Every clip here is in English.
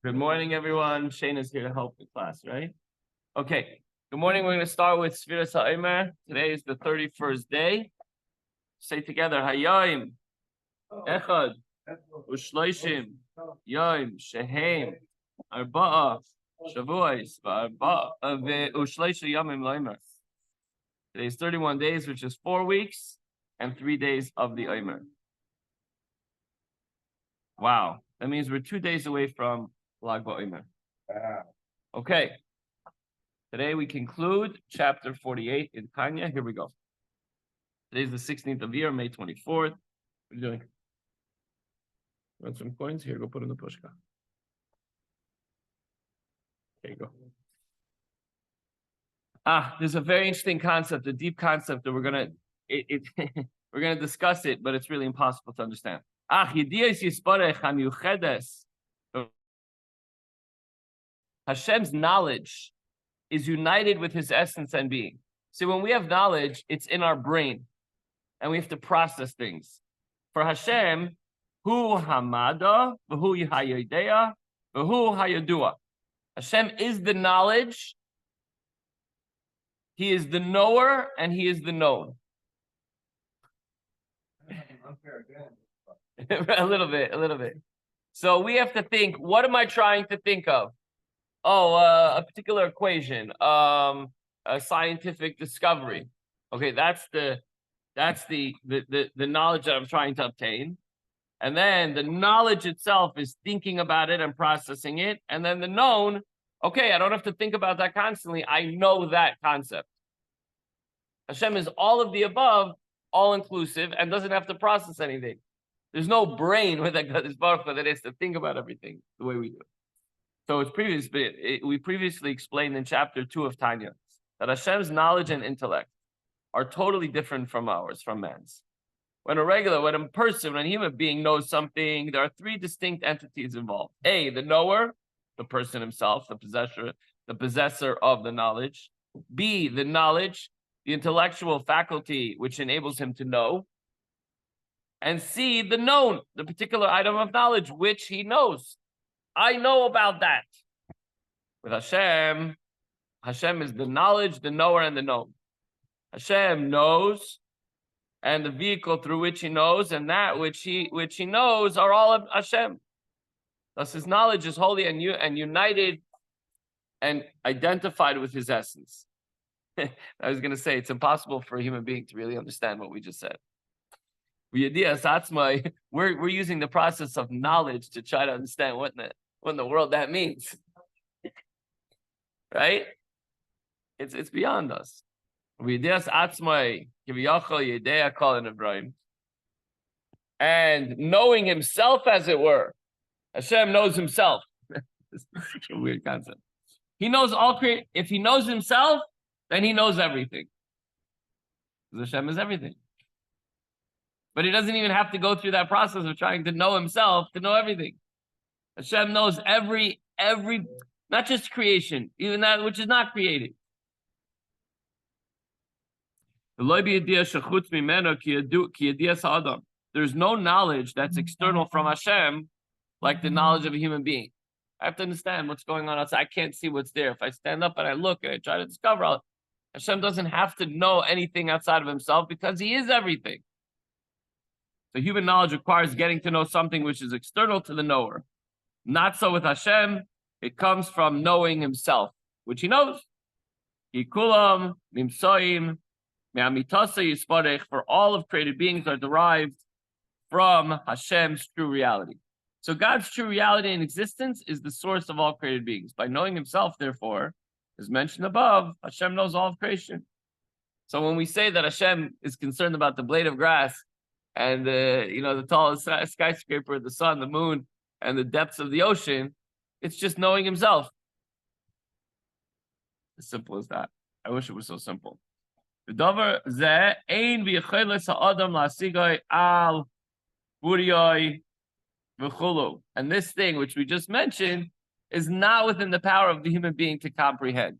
Good morning, everyone. Shane is here to help the class, right? Okay. Good morning. We're going to start with Sfiras HaOmer. Today is the 31st day. Say together, Hayayim, Echad, Ushloishim, Yom, Shehem, Arba'a, Shavuos, Ushloisha Yomim Loimer. Today is 31 days, which is 4 weeks and 3 days of the Omer. Wow. That means we're 2 days away from Lag BaOmer. Okay. Today we conclude chapter 48 in Tanya. Here we go. Today's the 16th of Iyar, May 24th. What are you doing? Want some coins? Here, go put in the pushka. There you go. There's a very interesting concept, a deep concept that we're gonna we're gonna discuss it, but it's really impossible to understand. Hashem's knowledge is united with his essence and being. See, when we have knowledge, it's in our brain, and we have to process things. For Hashem, hu hamada, v'hu hayodea, v'hu hayodua. Hashem is the knowledge, he is the knower, and he is the known. a little bit. So we have to think, what am I trying to think of? A particular equation, a scientific discovery. Okay, that's the knowledge that I'm trying to obtain. And then the knowledge itself is thinking about it and processing it. And then the known, okay, I don't have to think about that constantly. I know that concept. Hashem is all of the above, all inclusive, and doesn't have to process anything. There's no brain with HaKadosh Baruch Hu that has to think about everything the way we do. So we previously explained in chapter 2 of Tanya that Hashem's knowledge and intellect are totally different from ours, from man's. When a human being knows something, there are 3 distinct entities involved. A, the knower, the person himself, the possessor of the knowledge. B, the knowledge, the intellectual faculty which enables him to know. And C, the known, the particular item of knowledge which he knows. I know about that. With Hashem, Hashem is the knowledge, the knower, and the known. Hashem knows, and the vehicle through which he knows, and that which he knows are all of Hashem. Thus, his knowledge is holy and united and identified with his essence. I was going to say it's impossible for a human being to really understand what we just said. We're using the process of knowledge to try to understand what in the world that means. Right? It's beyond us. And knowing himself, as it were. Hashem knows himself. It's such a weird concept. He knows if he knows himself, then he knows everything. Because Hashem is everything. But he doesn't even have to go through that process of trying to know himself to know everything. Hashem knows every, not just creation, even that which is not created. There's no knowledge that's external from Hashem like the knowledge of a human being. I have to understand what's going on outside. I can't see what's there. If I stand up and I look and I try to discover, Hashem doesn't have to know anything outside of himself because he is everything. So human knowledge requires getting to know something which is external to the knower. Not so with Hashem. It comes from knowing himself, which he knows. Yikulam, Mimsoim, Me'amitasa Yisparech, for all of created beings are derived from Hashem's true reality. So God's true reality and existence is the source of all created beings. By knowing himself, therefore, as mentioned above, Hashem knows all of creation. So when we say that Hashem is concerned about the blade of grass and the tallest skyscraper, the sun, the moon, and the depths of the ocean, it's just knowing himself. As simple as that. I wish it was so simple. And this thing which we just mentioned is not within the power of the human being to comprehend.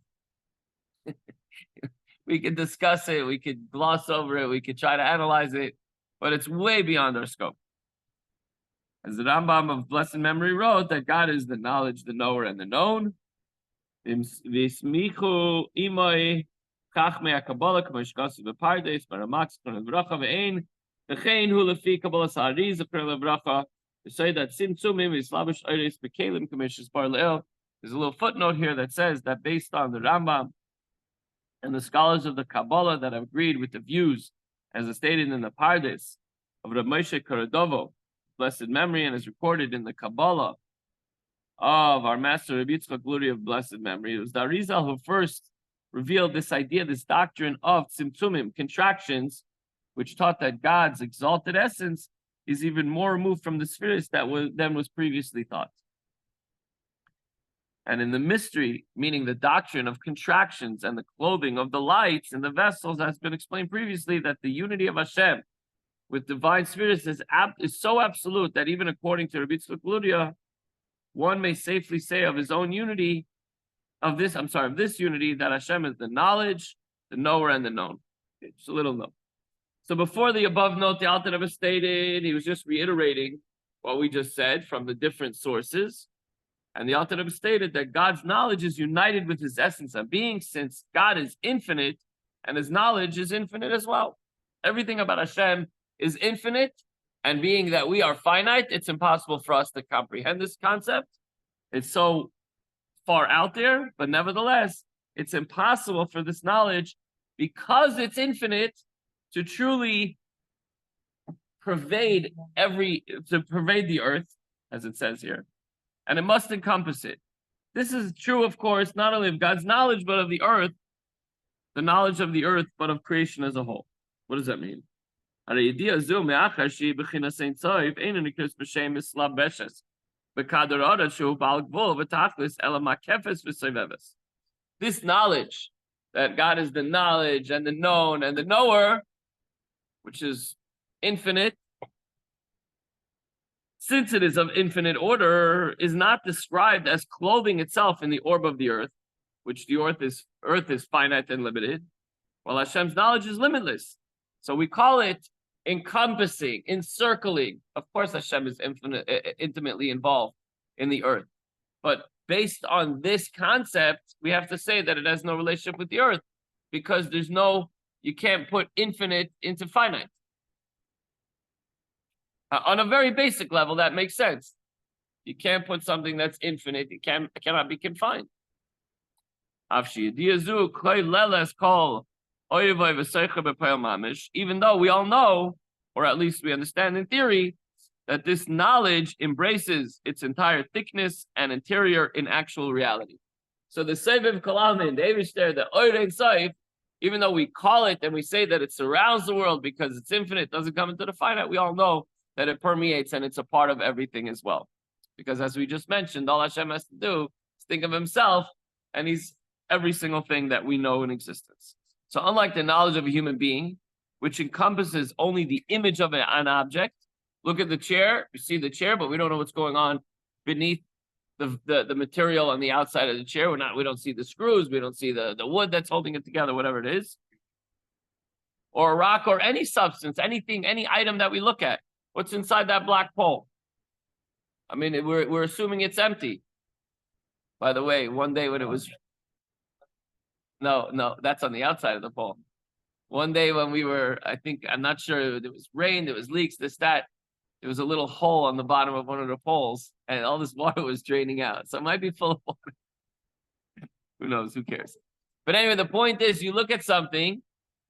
We could discuss it, we could gloss over it, we could try to analyze it, but it's way beyond our scope. As the Rambam of blessed memory wrote, that God is the knowledge, the knower, and the known. V'smichu imoi chachmei HaKabbalah k'mo shkasu b'pardes b'ramax k'ron v'racha v'ein v'chein hu lefi Kabbalas ha'ariz k'ron v'racha v'say that tzimtzumim v'slavish oires b'kelim k'mishis bar le'el. There's a little footnote here that says that based on the Rambam and the scholars of the Kabbalah that have agreed with the views as stated in the Pardes of Rav Moshe Karadovo, blessed memory, and is recorded in the Kabbalah of our master Rabbi Yitzchak Luri of blessed memory. It was the Arizal who first revealed this idea, this doctrine of tzimtzumim, contractions, which taught that God's exalted essence is even more removed from the spheres than was previously thought. And in the mystery, meaning the doctrine of contractions and the clothing of the lights in the vessels, has been explained previously that the unity of Hashem with divine spheres is so absolute that even according to Rabbi Yitzchak Luria, one may safely say of his own unity, of this unity, that Hashem is the knowledge, the knower, and the known. Okay, just a little note. So before the above note, the Alter Rebbe stated, he was just reiterating what we just said from the different sources. And the Alter Rebbe stated that God's knowledge is united with his essence of being, since God is infinite and his knowledge is infinite as well. Everything about Hashem is infinite, and being that we are finite, it's impossible for us to comprehend this concept. It's so far out there, but nevertheless, it's impossible for this knowledge, because it's infinite, to truly pervade the earth, as it says here. And it must encompass it. This is true, of course, not only of God's knowledge, but of the earth, the knowledge of the earth, but of creation as a whole. What does that mean? This knowledge, that God is the knowledge and the known and the knower, which is infinite, since it is of infinite order, is not described as clothing itself in the orb of the earth, which the earth is finite and limited, while Hashem's knowledge is limitless. So we call it encompassing, encircling. Of course, Hashem is intimately involved in the earth. But based on this concept, we have to say that it has no relationship with the earth, because you can't put infinite into finite. On a very basic level, that makes sense. You can't put something that's infinite, it cannot be confined. Even though we all know, or at least we understand in theory, that this knowledge embraces its entire thickness and interior in actual reality. So the Seviv Kalamin, the Eivishter, the Oirein Saif, even though we call it and we say that it surrounds the world because it's infinite, doesn't come into the finite, we all know that it permeates and it's a part of everything as well. Because as we just mentioned, all Hashem has to do is think of himself, and he's every single thing that we know in existence. So unlike the knowledge of a human being, which encompasses only the image of an object, look at the chair, you see the chair, but we don't know what's going on beneath the material on the outside of the chair. We don't see the screws, we don't see the wood that's holding it together, whatever it is. Or a rock, or any substance, anything, any item that we look at. What's inside that black pole? I mean, we're assuming it's empty. By the way, one day when it was... No, that's on the outside of the pole. One day when we were, I'm not sure, there was rain, there was leaks, this, that. There was a little hole on the bottom of one of the poles, and all this water was draining out. So it might be full of water. Who knows? Who cares? But anyway, the point is, you look at something,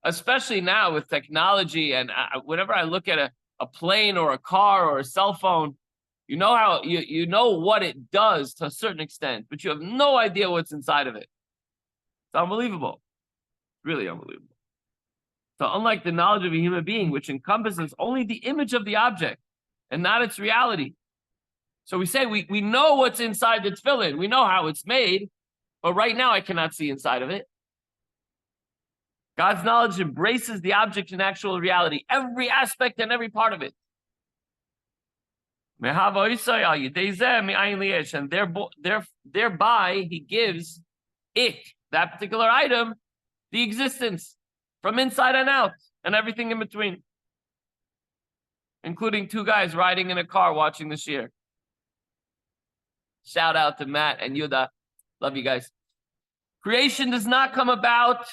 especially now with technology, and whenever I look at a plane or a car or a cell phone, you know how you know what it does to a certain extent, but you have no idea what's inside of it. It's unbelievable. Really unbelievable. So unlike the knowledge of a human being, which encompasses only the image of the object and not its reality. So we say we know what's inside the tefillin. We know how it's made, but right now I cannot see inside of it. God's knowledge embraces the object in actual reality, every aspect and every part of it. And thereby he gives it, that particular item, the existence from inside and out and everything in between. including 2 guys riding in a car watching the shiur. Shout out to Matt and Yuda. Love you guys. Creation does not come about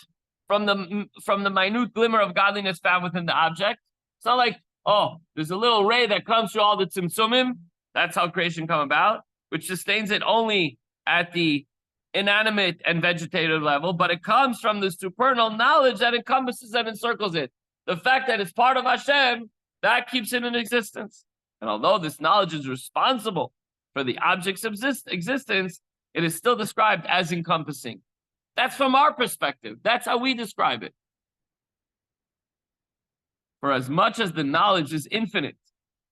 from the minute glimmer of godliness found within the object. It's not like, oh, there's a little ray that comes through all the tzimtzumim. That's how creation come about, which sustains it only at the inanimate and vegetative level, but it comes from the supernal knowledge that encompasses and encircles it. The fact that it's part of Hashem, that keeps it in existence. And although this knowledge is responsible for the object's existence, it is still described as encompassing. That's from our perspective. That's how we describe it. For as much as the knowledge is infinite,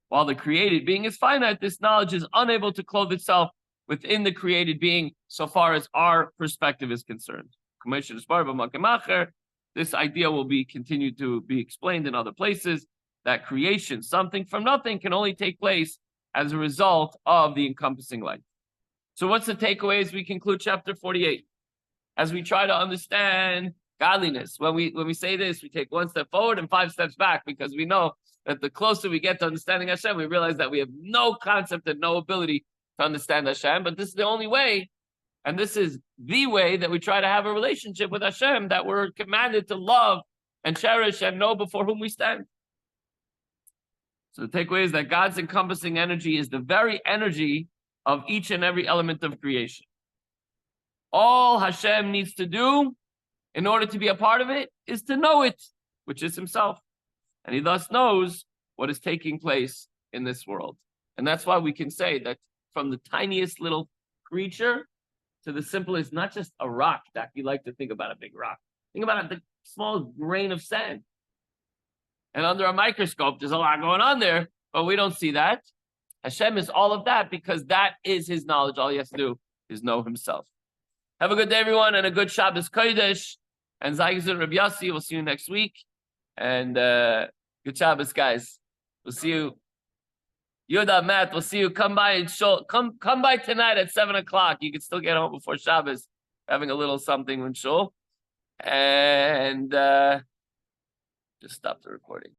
while the created being is finite, this knowledge is unable to clothe itself within the created being so far as our perspective is concerned. This idea will be continued to be explained in other places, that creation, something from nothing, can only take place as a result of the encompassing light. So what's the takeaway as we conclude chapter 48? As we try to understand godliness, when we say this, we take 1 step forward and 5 steps back, because we know that the closer we get to understanding Hashem, we realize that we have no concept and no ability to understand Hashem, but this is the only way, and this is the way that we try to have a relationship with Hashem, that we're commanded to love and cherish and know before whom we stand. So the takeaway is that God's encompassing energy is the very energy of each and every element of creation. All Hashem needs to do in order to be a part of it is to know it, which is himself. And he thus knows what is taking place in this world. And that's why we can say that from the tiniest little creature to the simplest, not just a rock that you like to think about a big rock. Think about the smallest grain of sand. And under a microscope, there's a lot going on there, but we don't see that. Hashem is all of that because that is his knowledge. All he has to do is know himself. Have a good day, everyone, and a good Shabbos Kodesh. And Zayizun Rabbi Yossi, we'll see you next week. And good Shabbos, guys. We'll see you. Yuda, Matt, we'll see you. Come by and come by tonight at 7 o'clock. You can still get home before Shabbos, having a little something with shul. And just stop the recording.